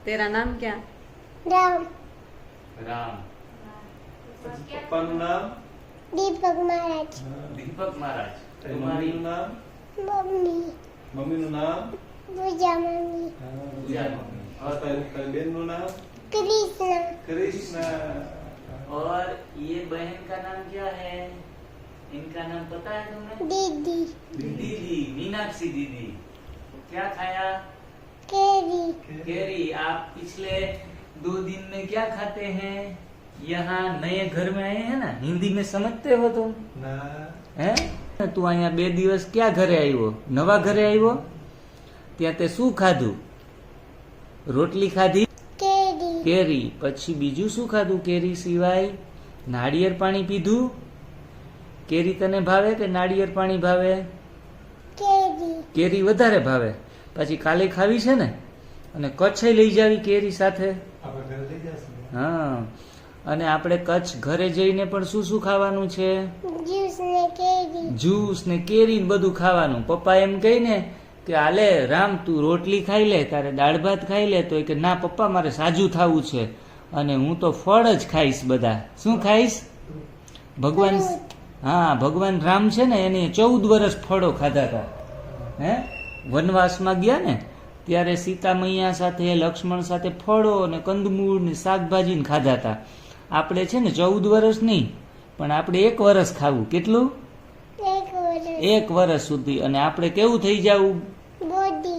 तेरा नाम क्या? राम। राम। પપ્પાનું નામ दीपक महाराज। દીપક મહારાજ। તમારું નામ मम्मी મમ્મીનું નામ पूजा मम्मी પૂજા મમ્મી। તારી બેનનું નામ कृष्ण कृष्णा। और ये बहन का नाम क्या है? इनका नाम पता है तुम्हें? दीदी दीदी, मीनाक्षी दीदी। क्या खाया? केरी केरी। आप पिछले 2 दिन में क्या खाते हैं? यहाँ नए घर में आए हैं ना, हिंदी में समझते हो तुम? ના હે તું અહીંયા 2 દિવસ ક્યાં ઘરે આવ્યો? નવા ઘરે આવ્યો ત્યાં તે શું ખાધું? રોટલી ખાધી, केरी કેરી, પછી બીજું શું ખાધું? કેરી સિવાય નાળિયેર પાણી પીધું? કેરી તને ભાવે કે નાળિયેર પાણી ભાવે? केरी કેરી વધારે ભાવે। પછી કાલે ખાવી છે ને, અને કચ્છ લઈ જાવી કેરી સાથે। આપણે ઘરે લઈ જશું। હા, અને આપણે કચ્છ ઘરે જઈને પણ શું શું ખાવાનું છે? जूस ने केरी જ્યુસ ને કેરી ને બધું ખાવાનું। પપ્પા એમ કહે ને કે આલે રામ તું રોટલી ખાઈ લે, તારે દાળ ભાત ખાઈ લે, તો એ કે ના પપ્પા મારે સાજું થવું છે અને હું તો ફળ જ ખાઈશ। બધા શું ખાઈશ? ભગવાન, હા ભગવાન રામ છે ને એને 14 વર્ષ ફળો ખાધા હતા। હે વનવાસમાં ગયા ને ત્યારે સીતા મૈયા સાથે લક્ષ્મણ સાથે ફળો ને કંદમૂળ ને શાકભાજી ને ખાધા હતા। આપણે છે ને 14 વર્ષ નહીં, પણ આપણે 1 વર્ષ ખાવું। કેટલું? एक वर्ष 1 વર્ષ સુધી। અને આપણે કેવું થઈ જવું? बॉडी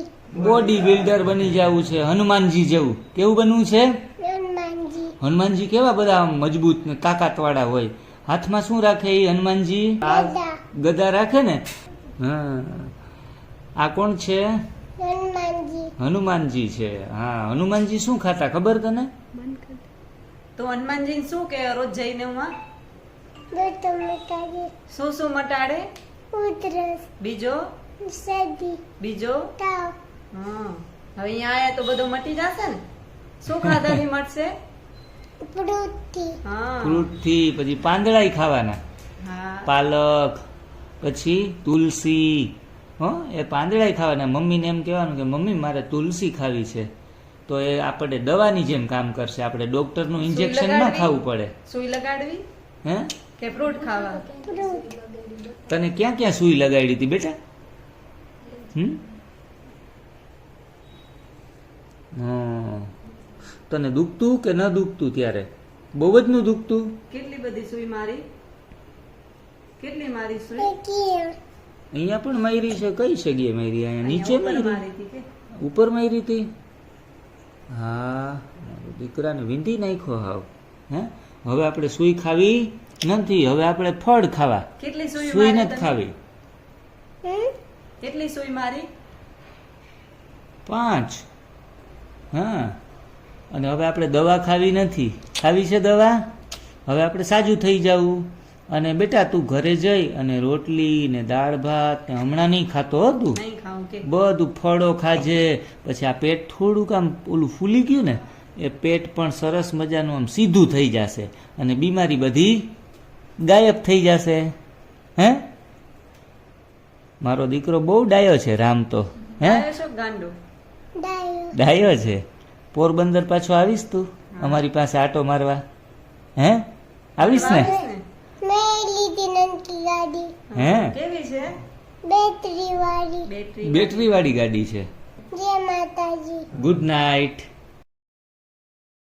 બોડી બિલ્ડર બની જવું છે, હનુમાનજી જેવું। કેવું બનવું છે? हनुमान जी હનુમાનજી કેવા બધા આમ મજબૂત ને તાકાત વાળા હોય। હાથમાં શું રાખે એ હનુમાનજી? આ गदा ગદા રાખે ને। હા, આ કોણ છે? हनुमान जी હનુમાનજી છે। હા, હનુમાનજી શું ખાતા ખબર તને? તો હનુમાનજી શું કે રોજ જઈને હું दो टमाटर શું મટાડે? उतरस બીજો सर्दी બીજો ताव હા, હવે અહીંયા આયા તો બધું મટી જશે ને? શું ખાધાથી મટશે? फ्रूटी હા ફ્રૂટ થી, પછી પાંદડાઈ ખાવાના, હા પાલક, પછી તુલસી। હો, એ પાંદડાઈ ખાવાના। મમ્મીને એમ કહેવાનું કે મમ્મી મારે તુલસી ખાવી છે, તો એ આપણે દવાની જેમ કામ કરશે। આપણે ડોક્ટરનું ઇન્જેક્શન ના લગાડવી? ખાવું પડે। સુઈ લગાડવી હે કે ફ્રૂટ ખાવા? फ्रूट તને ક્યાં ક્યાં સુઈ લગાડી હતી બેટા? હા, તને દુખતું કે ન દુખતું ત્યારે? બહુ જ નું દુખતું? કેટલી બધી સુઈ મારી? કેટલી મારી સુઈ? देखिए અહીંયા પણ મારી છે? કઈ જગ્યાએ મારી? અહીંયા નીચે ઉપર મારી? મારી હતી કે? ઉપર મારી હતી? હા, મારો દીકરાને વીંધી નાખ્યો હાવ। હે, હવે આપણે સુઈ ખાવી નથી, હવે આપણે ફળ ખાવા। કેટલી સુઈ સુઈ મારી નથી તને? ખાવી। કેટલી સુઈ મારી? 5। હા, અને હવે આપણે દવા ખાવી નથી। ખાવી છે દવા? હવે આપણે સાજું થઈ જવું। અને બેટા તું ઘરે જઈ અને રોટલી ને દાળ ભાત ને હમણાં નહીં ખાતો હો તું, નહીં ખાઉં કે? બધું ફળો ખાજે। પછી આ પેટ થોડુંક આમ ઓલું ફૂલી ગયું ને, એ પેટ પણ સરસ મજાનું આમ સીધું થઈ જશે અને બીમારી બધી ગાયબ થઈ જશે। હે, મારો દીકરો બહુ ડાયો છે રામ તો। હે, આવ્યો છો ગાંડો? डायो ડાયો છે। પોરબંદર પાછો આવીશ તું અમારી પાસે આટો મારવા? હે, આવીશ ને? આવીશ ને? मैं ली थी नन की गाड़ी હે, કેવી છે? बैटरी वाली બેટરી બેટરી વાળી ગાડી છે। जय माता जी। Good night.